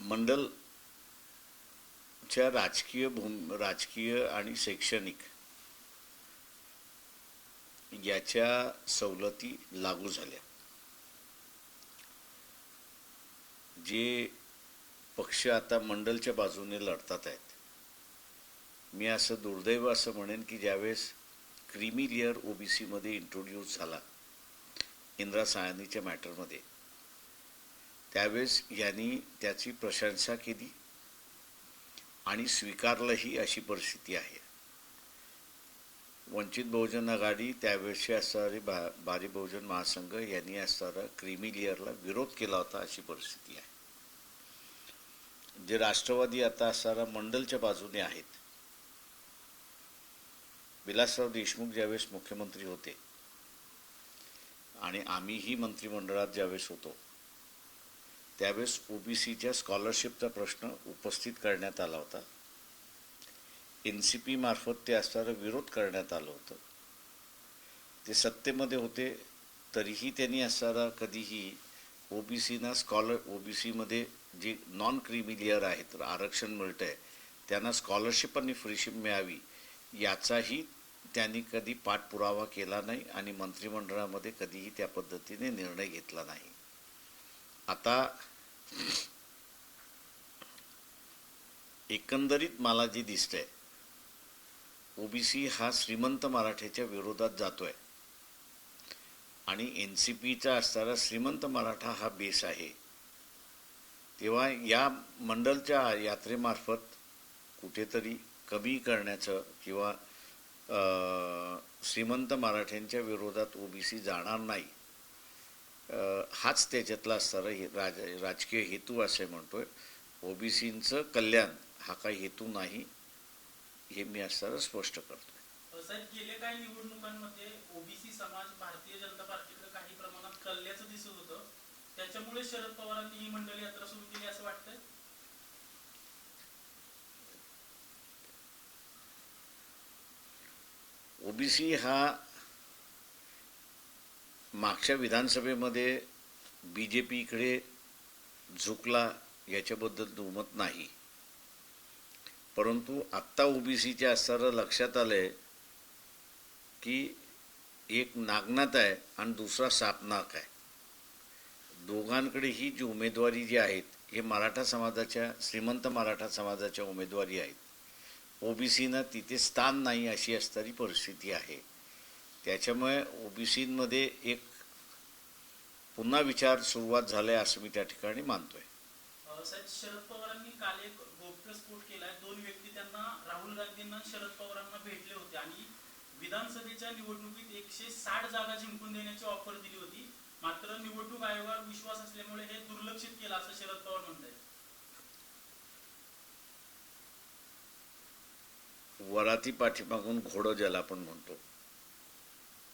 मंडलच्या राजकीय आणि शैक्षणिक याच्या सवलती लागू झाल्या. जे पक्ष आता मंडलच्या बाजूने लढतात आहेत, मी असं दुर्दैव असं म्हणेन की ज्यावेळेस क्रीमी लेअर ओबीसीमध्ये इंट्रोड्यूस झाला इंदिरा साहनीच्या मॅटरमध्ये, त्यावेळेस यांनी त्याची प्रशंसा केली आणि स्वीकारलंही अशी परिस्थिती आहे. वंचित बहुजन आघाडी त्यावेळेसचे असणारे भारी बहुजन महासंघ यांनी असणारा क्रीमी लेअरला विरोध केला होता अशी परिस्थिती आहे. जे राष्ट्रवादी आता असणारा मंडलच्या बाजूने आहेत, विलासराव देशमुख ज्यावेळेस मुख्यमंत्री होते आणि आम्हीही मंत्रिमंडळात ज्यावेळेस होतो, त्यावेळेस ओबीसीच्या स्कॉलरशिपचा प्रश्न उपस्थित करण्यात आला होता. NCP मार्फत ते असणारा विरोध करण्यात आलं होतं. ते सत्तेमध्ये होते तरीही त्यांनी असणारा कधीही ओबीसीमध्ये जे नॉन क्रीमी लेअर आहेत, आरक्षण मिळतं आहे, त्यांना स्कॉलरशिप आणि फ्रीशिप मिळावी याचाही त्यांनी कधी पाठपुरावा केला नाही आणि मंत्रिमंडळामध्ये कधीही त्या पद्धतीने निर्णय घेतला नाही. आता एकंदरीत मला जे दिसतंय, ओबीसी हा श्रीमंत मराठ्याच्या विरोधात जातोय आणि NCPचा असणारा श्रीमंत मराठा हा बेस आहे. तेव्हा या मंडलच्या यात्रेमार्फत कुठेतरी कमी करण्याचं किंवा श्रीमंत मराठ्यांच्या विरोधात ओबीसी जाणार नाही, हाच त्याच्यातला असणारा राजकीय हेतू असे म्हणतोय. ओबीसींचं कल्याण हा काही हेतू नाही, हे मी असणारा स्पष्ट करतोय. साहेब, गेल्या काही निवडणुकांमध्ये ओबीसी समाज भारतीय जनता पार्टीकडे काही प्रमाणात कलल्याचं दिसत होतं. त्याच्यामुळे शरद पवारांनी ही मंडल यात्रा सुरू केली असं वाटतंय? ओबीसी हा मागच्या विधानसभेमध्ये BJPकडे झुकला याच्याबद्दल दुमत नाही, परंतु आत्ता ओबीसीच्या असणारं लक्षात आलंय की एक नागनाथ आहे आणि दुसरा सापनाक आहे. दोघांकडेही जी उमेदवारी जी आहेत, हे मराठा समाजाच्या, श्रीमंत मराठा समाजाच्या उमेदवारी आहेत. ओबीसीनं तिथे स्थान नाही अशी असणारी परिस्थिती आहे. त्याच्यामुळे ओबीसीमध्ये एक पुन्हा विचार सुरुवात झालाय असं मी त्या ठिकाणी मानतोय. साहेब, शरद पवारांनी काल एक गौप्यस्फोट केलाय. 2 व्यक्ती त्यांना, राहुल गांधींना शरद पवारांना भेटले होते आणि विधानसभेच्या निवडणुकीत 160 जागा जिंकून देण्याची ऑफर दिली होती. मात्र निवडणूक आयोगावर विश्वास असल्यामुळे हे दुर्लक्षित केलं असं शरद पवार म्हणतात. वराती पाठीमागून घोडं ज्याला आपण म्हणतो,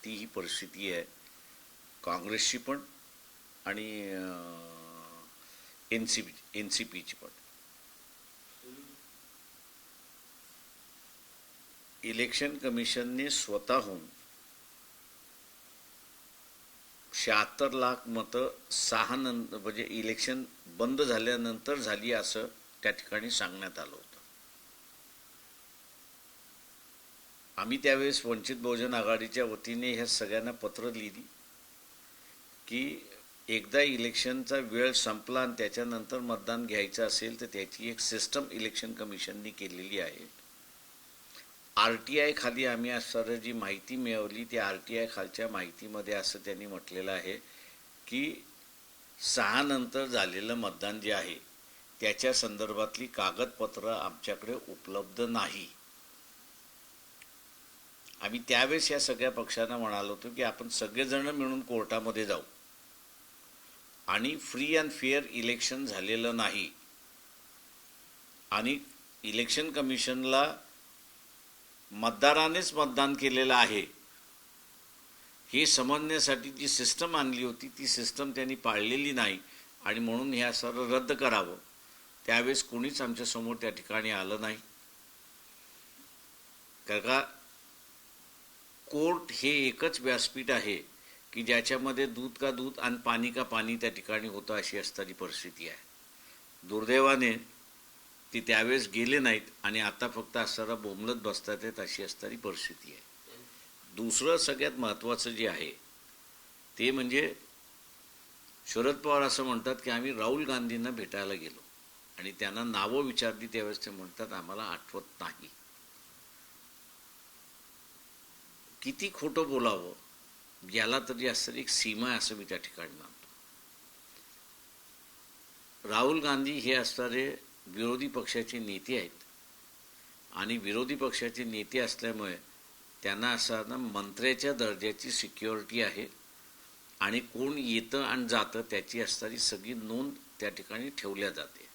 ती ही परिस्थिती आहे काँग्रेसची पण आणि NCPची पण. इलेक्शन कमिशनने स्वतःहून 76 लाख मतं म्हणजे इलेक्शन बंद झाल्यानंतर झाली असं त्या ठिकाणी सांगण्यात आलं होतं. आम्ही त्यावेळेस वंचित बहुजन आघाडीच्या वतीने ह्या सगळ्यांना पत्र लिहिली की एकदा इलेक्शनचा वेळ संपला आणि त्याच्यानंतर मतदान घ्यायचं असेल तर त्याची एक सिस्टम इलेक्शन कमिशनने केलेली आहे. RTI खाली आम्ही असणारी जी माहिती मिळवली, त्या RTI खालच्या माहितीमध्ये असं त्यांनी म्हटलेलं आहे की 6 नंतर झालेलं मतदान जे आहे त्याच्या संदर्भातली कागदपत्र आमच्याकडे उपलब्ध नाही. आम्ही त्यावेळेस या सगळ्या पक्षांना म्हणालो होतो की आपण सगळेजण मिळून कोर्टामध्ये जाऊ आणि फ्री अँड फेअर इलेक्शन झालेलं नाही आणि इलेक्शन कमिशनला मतदारानेच मतदान केलेलं आहे हे समजण्यासाठी जी सिस्टम आणली होती, ती सिस्टम त्यांनी पाळलेली नाही आणि म्हणून हे सर्व रद्द करावं. त्यावेळेस कोणीच आमच्यासमोर त्या ठिकाणी आलं नाही. का कोर्ट हे एकच व्यासपीठ आहे की ज्याच्यामध्ये दूध का दूध आणि पाणी का पाणी त्या ठिकाणी होतं अशी असणारी परिस्थिती आहे. दुर्दैवाने ते त्यावेळेस गेले नाहीत आणि आता फक्त असताना बोंबलत बसतात आहेत, अशी असणारी परिस्थिती आहे. दुसरं सगळ्यात महत्त्वाचं जे आहे ते म्हणजे शरद पवार असं म्हणतात की आम्ही राहुल गांधींना भेटायला गेलो आणि त्यांना नावं विचारली त्यावेळेस ते म्हणतात आम्हाला आठवत नाही. किती खोटं बोलावं याला तरी असं एक सीमा आहे असं मी त्या ठिकाणी मानतो. राहुल गांधी हे असणारे विरोधी पक्षाचे नेते आहेत आणि विरोधी पक्षाचे नेते असल्यामुळे त्यांना असं ना मंत्र्याच्या दर्जाची सिक्युरिटी आहे आणि कोण येतं आणि जातं त्याची असणारी सगळी नोंद त्या ठिकाणी ठेवल्या जाते.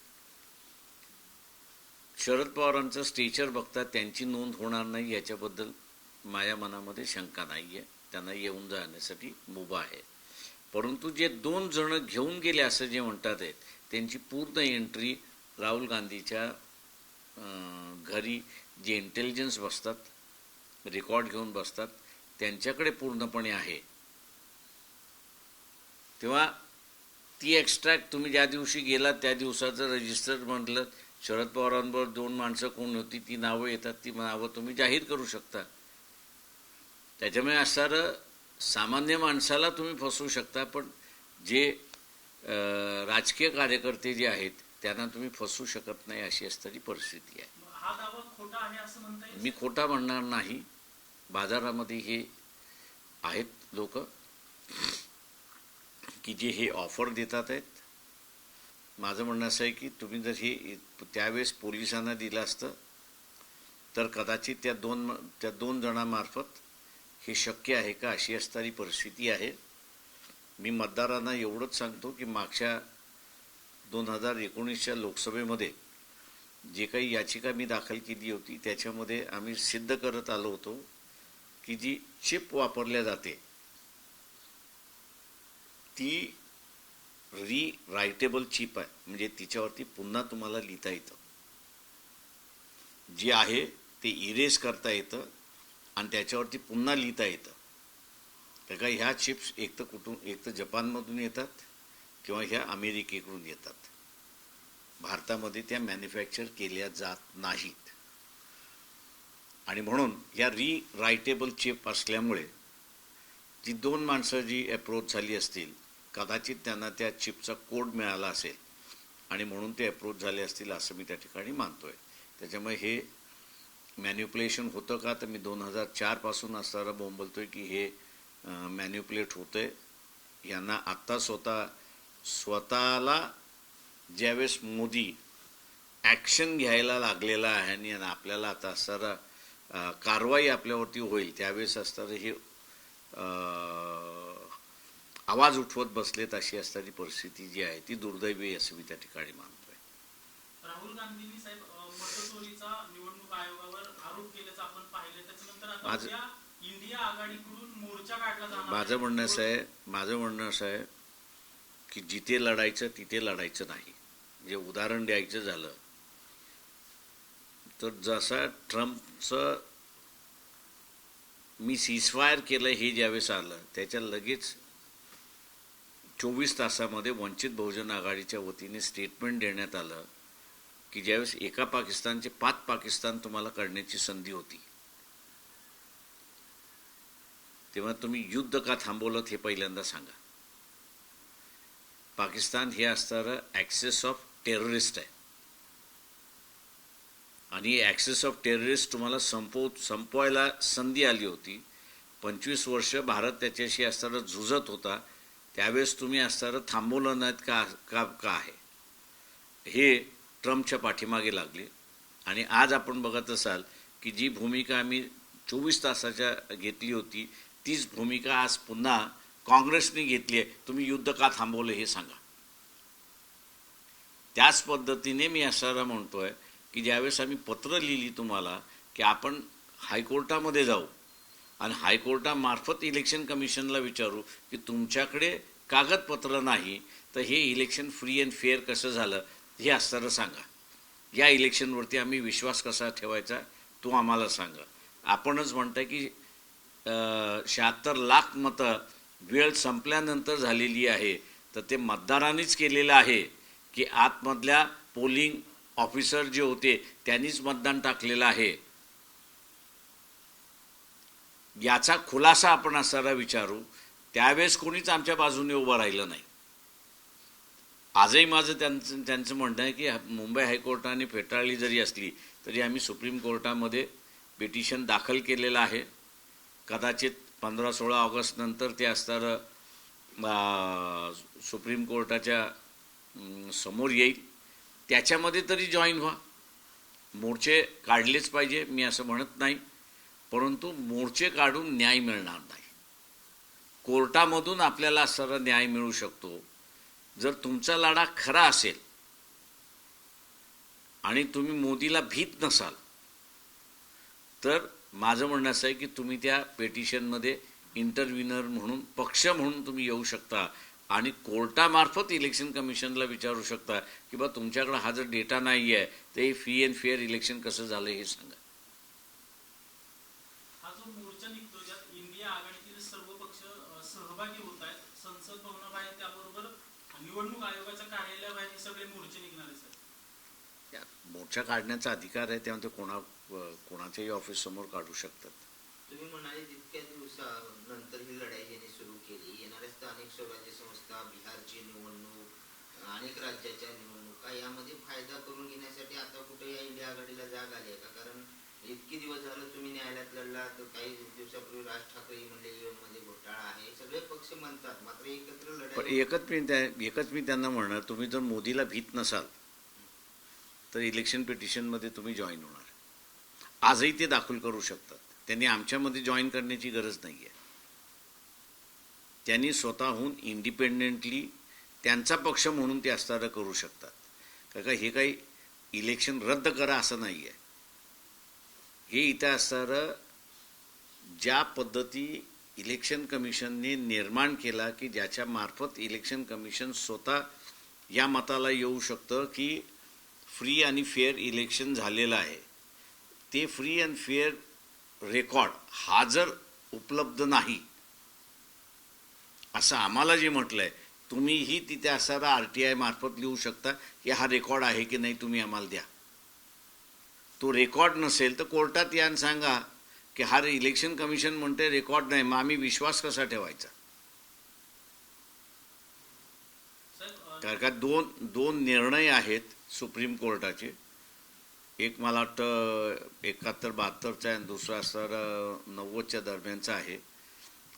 शरद पवारांचं स्टेचर बघता त्यांची नोंद होणार नाही याच्याबद्दल माझ्या मनामध्ये शंका नाही आहे. त्यांना येऊन जाण्यासाठी मुभा आहे. परंतु जे 2 जण घेऊन गेले असं जे म्हणतात आहेत त्यांची पूर्ण एंट्री राहुल गांधीच्या घरी जे इंटेलिजन्स बसतात, रेकॉर्ड घेऊन बसतात, त्यांच्याकडे पूर्णपणे आहे. तेव्हा ती एक्स्ट्रॅक्ट तुम्ही ज्या दिवशी गेलात त्या दिवसाचं रजिस्टर म्हटलं शरद पवारांबरोबर 2 माणसं कोण होती ती नावं येतात, ती नावं तुम्ही जाहीर करू शकता. त्याच्यामुळे असणारं सामान्य माणसाला तुम्ही फसवू शकता, पण जे राजकीय कार्यकर्ते जे आहेत त्यांना तुम्ही फसवू शकत नाही अशी असणारी परिस्थिती आहे. हा दावा खोटा आहे असं म्हणता येईल? मी खोटा म्हणणार नाही. बाजारामध्ये हे आहेत लोक की जे हे ऑफर देतात आहेत. माझं म्हणणं असं आहे की तुम्ही जर हे त्यावेळेस पोलिसांना दिलं असतं तर कदाचित त्या दोन जणांमार्फत हे शक्य आहे का अशी असणारी परिस्थिती आहे. मी मतदारांना एवढंच सांगतो की मागच्या 2019च्या लोकसभेमध्ये जे काही याचिका मी दाखल केली होती त्याच्यामध्ये आम्ही सिद्ध करत आलो होतो की जी चिप वापरल्या जाते ती रायटेबल चिप आहे, म्हणजे तिच्यावरती पुन्हा तुम्हाला लिहिता येतं. जे आहे ते इरेज करता येतं आणि त्याच्यावरती पुन्हा लिहिता येतं. तर का ह्या चिप्स एक तर जपानमधून येतात किंवा ह्या अमेरिकेकडून येतात. भारतामध्ये त्या मॅन्युफॅक्चर केल्या जात नाहीत आणि म्हणून या रायटेबल चिप असल्यामुळे जी 2 माणसं जी अप्रोच झाली असतील कदाचित त्यांना त्या चिपचा कोड मिळाला असेल आणि म्हणून ते अप्रोच झाले असतील असं मी त्या ठिकाणी मानतोय. त्याच्यामुळे हे मॅन्युप्युलेशन होतं का तर मी 2004 पासून असताना बोंबलतोय की हे मॅन्युप्युलेट होतंय. यांना आत्ता स्वतःला ज्यावेळेस मोदी ॲक्शन घ्यायला लागलेला आहे आणि आपल्याला आता असणारा कारवाई आपल्यावरती होईल त्यावेळेस असणारं हे आवाज उठवत बसलेत अशी असणारी परिस्थिती जी आहे ती दुर्दैवी असं मी त्या ठिकाणी मानतोय. राहुल गांधींनी साहेब मतचोरीचा निवडणूक आयोगावर आरोप केल्याचं आपण पाहिलं. त्याच्यानंतर आता इंडिया आघाडीकडून मोर्चा काढला जाणार. माझं म्हणणं असं आहे की जिथे लढायचं तिथे लढायचं नाही. जे उदाहरण द्यायचं झालं तर जसा ट्रम्पचं मी सीजफायर केलं हे ज्यावेळेस आलं त्याच्या लगेच 24 तासामध्ये वंचित बहुजन आघाडीच्या वतीने स्टेटमेंट देण्यात आलं की ज्यावेळेस एका पाकिस्तानचे 5 पाकिस्तान तुम्हाला करण्याची संधी होती तेव्हा तुम्ही युद्ध का थांबवलं हे पहिल्यांदा सांगा. पाकिस्तान हे असणारं ॲक्सेस ऑफ टेररिस्ट आहे आणि ॲक्सेस ऑफ टेररिस्ट तुम्हाला संपवायला संधी आली होती. 25 वर्ष भारत त्याच्याशी असताना झुजत होता त्यावेळेस तुम्ही असताना थांबवलं नाहीत का आहे हे ट्रम्पच्या पाठीमागे लागले. आणि आज आपण बघत असाल की जी भूमिका आम्ही 24 तासाच्या घेतली होती तीच भूमिका आज पुन्हा काँग्रेसने घेतली आहे. तुम्ही युद्ध का थांबवलं हे सांगा. त्याच पद्धतीने मी असायला म्हणतोय की ज्यावेळेस आम्ही पत्र लिहिली तुम्हाला की आपण हायकोर्टामध्ये जाऊ आणि हायकोर्टामार्फत इलेक्शन कमिशनला विचारू की तुमच्याकडे कागदपत्र नाही तर हे इलेक्शन फ्री अँड फेअर कसं झालं हे असताना सांगा. या इलेक्शनवरती आम्ही विश्वास कसा ठेवायचा तो आम्हाला सांगा. आपणच म्हणताय की 76 लाख मतं वेळ संपल्यानंतर झालेली आहे तर ते मतदारांनीच केलेलं आहे की आतमधल्या पोलिंग ऑफिसर जे होते त्यांनीच मतदान टाकलेलं आहे, याचा खुलासा आपण असायला विचारू. त्यावेळेस कोणीच आमच्या बाजूने उभं राहिलं नाही. आजही माझं त्यांचं म्हणणं आहे की मुंबई हायकोर्टाने फेटाळली जरी असली तरी आम्ही सुप्रीम कोर्टामध्ये पिटिशन दाखल केलेलं आहे. कदाचित 15-16 ऑगस्ट नंतर ते असणारं सुप्रीम कोर्टाच्या समोर येईल. त्याच्यामध्ये तरी जॉईन व्हा. मोर्चे काढलेच पाहिजे मी असं म्हणत नाही, परंतु मोर्चे काढून न्याय मिळणार नाही. कोर्टामधून आपल्याला असणारा न्याय मिळू शकतो जर तुमचा लढा खरा असेल आणि तुम्ही मोदीला भीत नसाल. तर माझं म्हणणं असं आहे की तुम्ही त्या पेटिशनमध्ये इंटरव्हिनर म्हणून, पक्ष म्हणून तुम्ही येऊ शकता आणि कोर्टामार्फत इलेक्शन कमिशनला विचारू शकता की बा तुमच्याकडे हा जर डेटा नाही आहे तर हे फ्री अँड फेअर इलेक्शन कसं झालं हे सांगा. हा जो मोर्चा निघतो ज्यात इंडिया आघाडीतील सर्व पक्ष सहभागी होत आहेत, संसद भवनाबाहेर त्याबरोबर निवडणूक आयोगाच्या कार्यालयाबाहेर हे सगळे मोर्चे निघणार आहे सर. मोर्चा काढण्याचा अधिकार आहे, त्यामुळे कोणाच्याही ऑफिस समोर काढू शकतात. तुम्ही म्हणाले तितक्या दिवसानंतर ही लढाई ज्यांनी सुरू केली, येणाऱ्या स्थानिक स्वराज्य संस्था, बिहारची निवडणूक, अनेक राज्याच्या निवडणुका यामध्ये फायदा करून घेण्यासाठी आता कुठे या इंडिया आघाडीला जाग आली आहे का? कारण इतके दिवस झालं तुम्ही न्यायालयात लढला, तर काही दिवसापूर्वी राज ठाकरे म्हणले ईव्हीएम मध्ये घोटाळा आहे, सगळे पक्ष म्हणतात, मात्र एकत्र लढाई. एकच मी त्यांना म्हणणार, तुम्ही जर मोदीला भीत नसाल तर इलेक्शन पिटिशनमध्ये तुम्ही जॉईन होणार. आजही ते दाखल करू शकतात. त्यांनी आमच्यामध्ये जॉईन करण्याची गरज नाही आहे. त्यांनी इंडिपेंडेंटली त्यांचा पक्ष म्हणून ते असणारं करू शकतात. कारण हे काही इलेक्शन रद्द करा असं नाही आहे. हे इथं असणारं ज्या पद्धती इलेक्शन कमिशनने निर्माण केला की ज्याच्या मार्फत इलेक्शन कमिशन स्वतः या मताला येऊ शकतं की फ्री आणि फेअर इलेक्शन झालेलं आहे. ते फ्री अँड फेअर रेकॉर्ड हा जर उपलब्ध नाही असं आम्हाला जे म्हटलंय, तुम्हीही तिथे असणारा RTI मार्फत लिहू शकता की हा रेकॉर्ड आहे की नाही तुम्ही आम्हाला द्या. तो रेकॉर्ड नसेल तर कोर्टात या आणि सांगा की हा इलेक्शन कमिशन म्हणते रेकॉर्ड नाही, मग आम्ही विश्वास कसा ठेवायचा? कारण का दोन निर्णय आहेत सुप्रीम कोर्टाचे. एक मला वाटतं 71-72चा आहे आणि दुसरा असणारा 90च्या दरम्यानचा आहे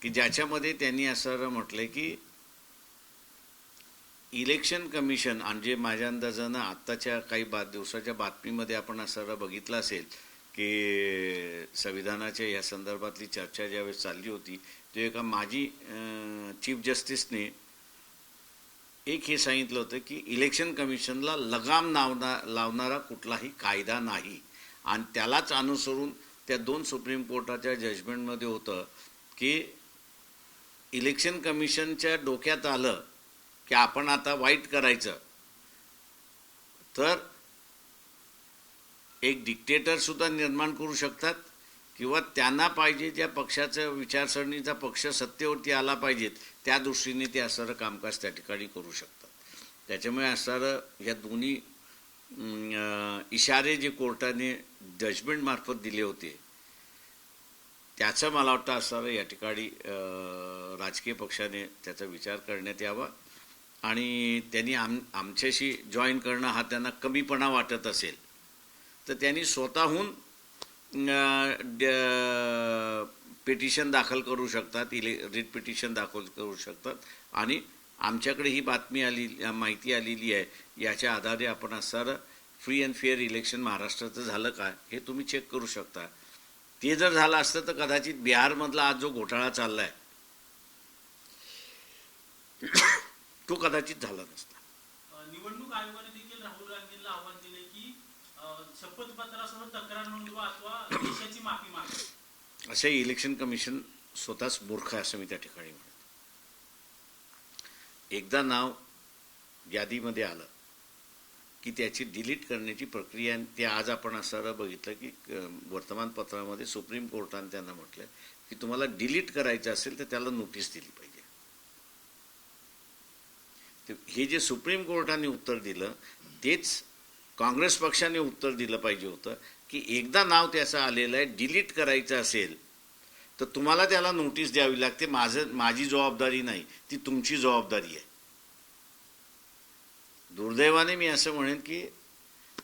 की ज्याच्यामध्ये त्यांनी असं म्हटलंय की इलेक्शन कमिशन, म्हणजे माझ्या अंदाजानं आत्ताच्या काही दिवसाच्या बातमीमध्ये आपण असं बघितलं असेल की संविधानाच्या या संदर्भातली चर्चा ज्यावेळेस चालली होती ते एका माजी चीफ जस्टिसने एक हे सांगितलं होतं की इलेक्शन कमिशनला लगाम लावणारा कुठलाही कायदा नाही. आणि त्यालाच अनुसरून त्या 2 सुप्रीम कोर्टाच्या जजमेंटमध्ये होतं की इलेक्शन कमिशनच्या डोक्यात आलं की आपण आता वाईट करायचं तर एक डिक्टेटर सुद्धा निर्माण करू शकतात किंवा त्यांना पाहिजे ज्या पक्षाच्या विचारसरणीचा पक्ष सत्तेवरती आला पाहिजेत त्या दृष्टीने ते असणारं कामकाज त्या ठिकाणी करू शकतात. त्याच्यामुळे असणारं या दोन्ही इशारे जे कोर्टाने जजमेंट मार्फत दिले होते त्याचं मला वाटतं असणारं या ठिकाणी राजकीय पक्षाने त्याचा विचार करण्यात यावा आणि त्यांनी आमच्याशी जॉईन करणं हा त्यांना कमीपणा वाटत असेल तर त्यांनी स्वतःहून पिटिशन दाखल करू शकतात, रिट पिटिशन दाखल करू शकतात आणि आमच्याकडे ही माहिती आलेली आहे, याच्या आधारे आपण असणारं फ्री अँड फेअर इलेक्शन महाराष्ट्राचं झालं का हे तुम्ही चेक करू शकता. ते जर झालं असतं तर कदाचित बिहारमधला आज जो घोटाळा चाललाय तो कदाचित झाला नसता. निवडणूक आयोगाने देखील राहुल गांधींना आव्हान दिले की शपथपत्रासह तक्रार नोंदवा अथवा देशाची माफी मागा. असे इलेक्शन कमिशन स्वतःच मूर्ख आहे असं मी त्या ठिकाणी म्हणतो. एकदा नाव यादीमध्ये आलं की त्याची डिलीट करण्याची प्रक्रिया, ते आज आपण असं बघितलं की वर्तमानपत्रामध्ये सुप्रीम कोर्टाने त्यांना म्हटलं की तुम्हाला डिलीट करायचं असेल तर त्याला नोटीस दिली पाहिजे. हे जे सुप्रीम कोर्टाने उत्तर दिलं तेच काँग्रेस पक्षाने उत्तर दिलं पाहिजे होतं की एकदा नाव त्याचं आलेलं आहे, डिलीट करायचं असेल तर तुम्हाला त्याला नोटीस द्यावी लागते. माझी जबाबदारी नाही, ती तुमची जबाबदारी आहे. दुर्दैवाने मी असं म्हणेन की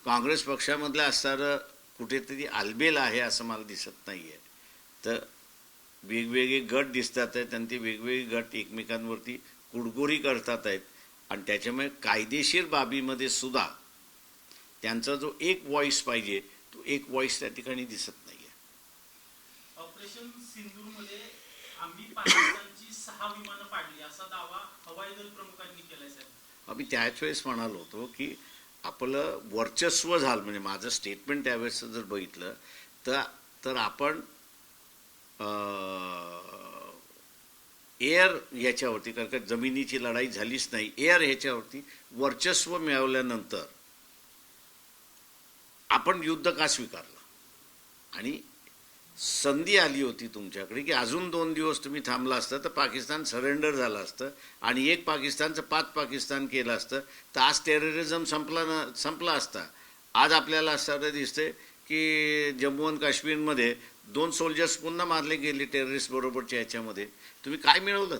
काँग्रेस पक्षामधलं असणारं कुठेतरी आलबेल आहे असं मला दिसत नाही आहे. तर वेगवेगळे गट दिसतात आहेत आणि ते वेगवेगळे गट एकमेकांवरती कुडगोरी करतात आहेत आणि त्याच्यामुळे कायदेशीर बाबीमध्ये सुद्धा त्यांचा जो एक व्हॉइस पाहिजे तो एक व्हॉइस त्या ठिकाणी दिसत नाही आहे. ऑपरेशन सिंदूरमध्ये आम्ही पाकिस्तानची 6 विमानं पाडली असा दावा हवाई दल प्रमुखांनी केलाय साहेब. आम्ही त्याच वेळेस म्हणालो होतो की आपलं वर्चस्व झालं, म्हणजे माझं स्टेटमेंट त्यावेळेस जर बघितलं तर आपण एअर ह्याच्यावरती, कारण का जमिनीची लढाई झालीच नाही, एअर ह्याच्यावरती वर्चस्व मिळवल्यानंतर आपण युद्ध का स्वीकारलं आणि संधी आली होती तुमच्याकडे की अजून 2 दिवस तुम्ही थांबला असता तर पाकिस्तान सरेंडर झालं असतं आणि एक पाकिस्तानचं 5 पाकिस्तान केलं असतं तर आज टेररिझम संपला असता. आज आपल्याला असं दिसतंय की जम्मू आणि काश्मीरमध्ये 2 सोल्जर्स पुन्हा मारले गेले टेररिस्ट बरोबरच्या ह्याच्यामध्ये. तुम्ही काय मिळवलं?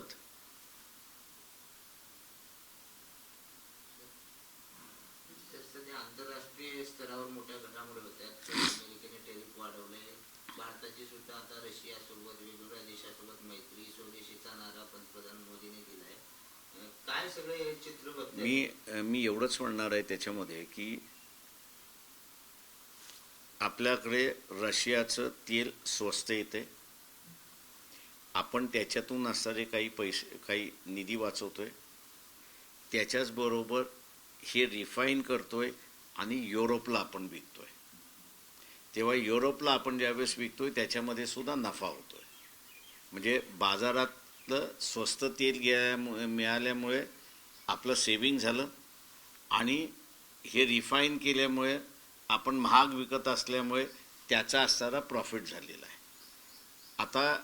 सध्या आंतरराष्ट्रीय स्तरावर मोठ्या घडामोडी होत्या. अमेरिकेने टेरिफ वाढवले, भारताची सुद्धा आता रशियासोबत वेगवेगळ्या देशासोबत मैत्री, स्वदेशीचा नारा पंतप्रधान मोदींनी दिलाय. काय सगळे हे चित्र बघताय? मी एवढंच म्हणणार आहे त्याच्यामध्ये की आपल्याकडे रशियाचं तेल स्वस्त येते, आपण त्याच्यातून असणारे काही निधी वाचवतोय, त्याच्याचबरोबर हे रिफाईन करतोय आणि युरोपला आपण विकतोय. तेव्हा युरोपला आपण ज्यावेळेस विकतोय त्याच्यामध्ये सुद्धा नफा होतोय. म्हणजे बाजारातलं स्वस्त तेल मिळाल्यामुळे आपलं सेविंग झालं आणि हे रिफाईन केल्यामुळे आपण महाग विकत असल्यामुळे त्याचा असणारा प्रॉफिट झालेला आहे. आता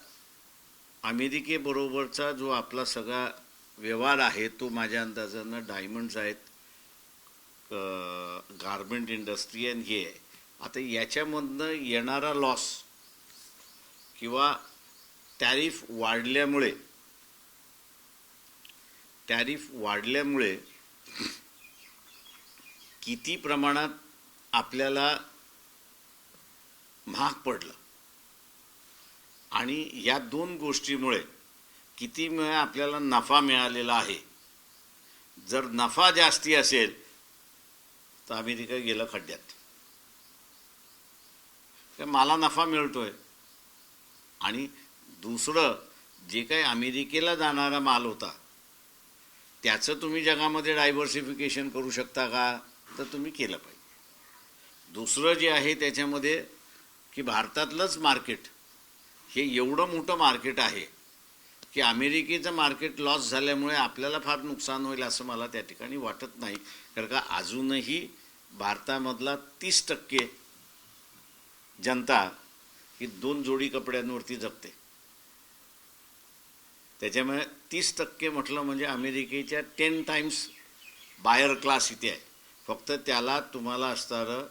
अमेरिकेबरोबरचा जो आपला सगळा व्यवहार आहे तो माझ्या अंदाजानं डायमंड्स आहेत, गारमेंट इंडस्ट्री आणि हे आहे. आता याच्यामधनं येणारा लॉस किंवा टॅरिफ वाढल्यामुळे किती प्रमाणात आपल्याला महाग पडलं आणि या 2 गोष्टीमुळे किती आपल्याला नफा मिळालेला आहे. जर नफा जास्ती असेल तर अमेरिका गेलं खड्ड्यात. मला नफा मिळतोय आणि दुसरं जे काही अमेरिकेला जाणारा माल होता त्याचं तुम्ही जगामध्ये डायव्हर्सिफिकेशन करू शकता का, तर तुम्ही केलं पाहिजे. दुसरं जे आहे त्याच्यामध्ये की भारतातलंच मार्केट हे एवढं मोठं मार्केट आहे की अमेरिकेचं मार्केट लॉस झाल्यामुळे आपल्याला फार नुकसान होईल असं मला त्या ठिकाणी वाटत नाही. कारण का अजूनही भारतामधला 30% जनता ही 2 जोडी कपड्यांवरती जगते. त्याच्यामुळे 30% म्हटलं म्हणजे अमेरिकेच्या 10 टाइम्स बायर क्लास इथे आहे. फक्त त्याला तुम्हाला असणारं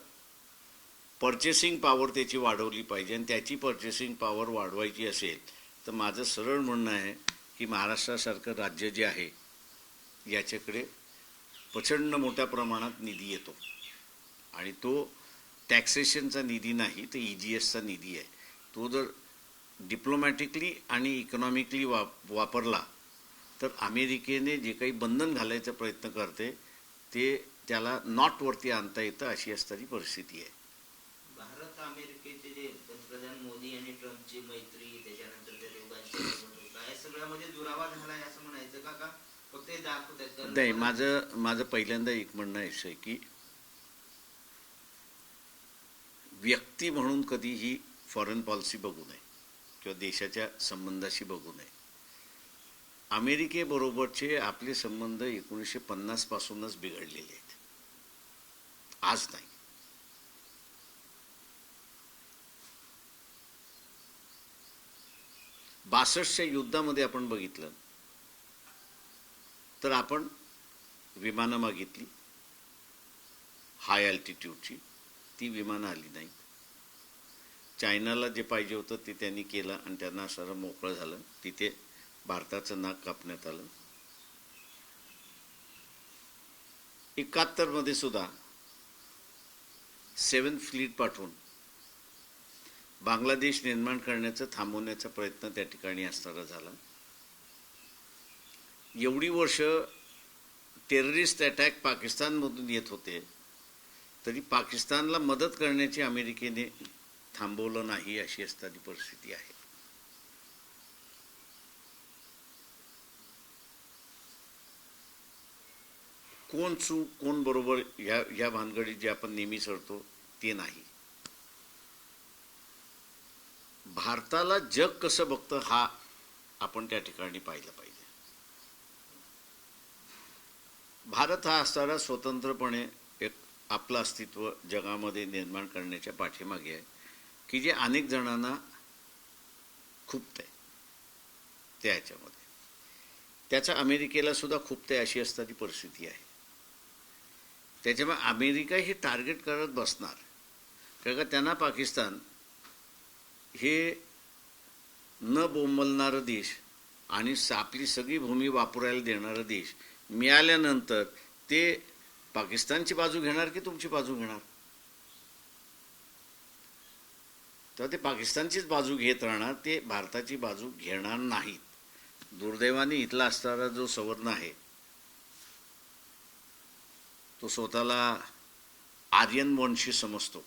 पर्चेसिंग पॉवर त्याची वाढवली पाहिजे आणि त्याची पर्चेसिंग पॉवर वाढवायची असेल तर माझं सरळ म्हणणं आहे की महाराष्ट्रासारखं राज्य जे आहे याच्याकडे प्रचंड मोठ्या प्रमाणात निधी येतो आणि तो टॅक्सेशनचा निधी नाही, तर EGSचा निधी आहे. तो जर डिप्लोमॅटिकली आणि इकॉनॉमिकली वापरला तर अमेरिकेने जे काही बंधन घालायचा प्रयत्न करते ते त्याला नॉटवरती आणता येतं अशी असणारी परिस्थिती आहे. भारत अमेरिकेचे जे पंतप्रधान मोदी आणि ट्रम्पची मैत्री, त्याच्यानंतर त्या दोघांची निवडणूक या सगळ्यामध्ये दुरावा झालाय असं म्हणायचं का फक्त हे दाखवतात? नाही, माझं पहिल्यांदा एक म्हणणं असं आहे की व्यक्ती म्हणून कधीही फॉरेन पॉलिसी बघू नये किंवा देशाच्या संबंधाशी बघू नये. अमेरिकेबरोबरचे आपले संबंध 1950 पासूनच बिघडलेले आहेत, आज नाही. च्या युद्धामध्ये आपण बघितलं तर आपण विमानं मागितली हाय अल्टिट्यूडची, ती विमानं आली नाही. चायनाला जे पाहिजे होतं ते त्यांनी केलं आणि त्यांना सारं मोकळं झालं. तिथे भारताचं नाक कापण्यात आलं. 71 मध्ये सुद्धा 7th फ्लीट पाठवून बांगलादेश निर्माण करण्याचं थांबवण्याचा प्रयत्न त्या ठिकाणी असताना झाला. एवढी वर्ष टेररिस्ट अटॅक पाकिस्तानमधून येत होते तरी पाकिस्तानला मदत करण्याची अमेरिकेने थांबवलं नाही, अशी असणारी परिस्थिती आहे. कोण चूक कोण बरोबर या भानगडीत जे आपण नेहमी सरतो ते नाही. भारताला जग कसं बघतं हा आपण त्या ठिकाणी पाहिलं पाहिजे. भारत हा असणारा स्वतंत्रपणे एक आपलं अस्तित्व जगामध्ये निर्माण करण्याच्या पाठीमागे आहे की जे अनेक जणांना खुपतंय त्या ह्याच्यामध्ये. त्याचा अमेरिकेला सुद्धा खुपतंय अशी असणारी परिस्थिती आहे. त्याच्यामुळे अमेरिका हे टार्गेट करत बसणार, कारण का त्यांना पाकिस्तान हे न बोंबलणारं देश आणि आपली सगळी भूमी वापरायला देणारं देश मिळाल्यानंतर ते पाकिस्तानची बाजू घेणार की तुमची बाजू घेणार? तर ते पाकिस्तानचीच बाजू घेत राहणार, ते भारताची बाजू घेणार नाहीत. दुर्दैवाने इथला असणारा जो सवर्ण आहे तो स्वतःला आर्यन वंशी समजतो.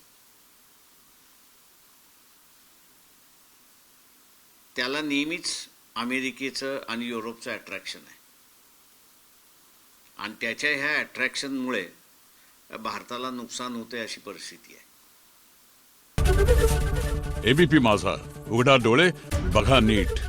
त्याला नेहमीच अमेरिकेचं आणि युरोपचं अट्रॅक्शन आहे आणि त्याच्या ह्या अट्रॅक्शनमुळे भारताला नुकसान होते अशी परिस्थिती आहे. एबीपी माझा, उघडा डोळे बघा नीट.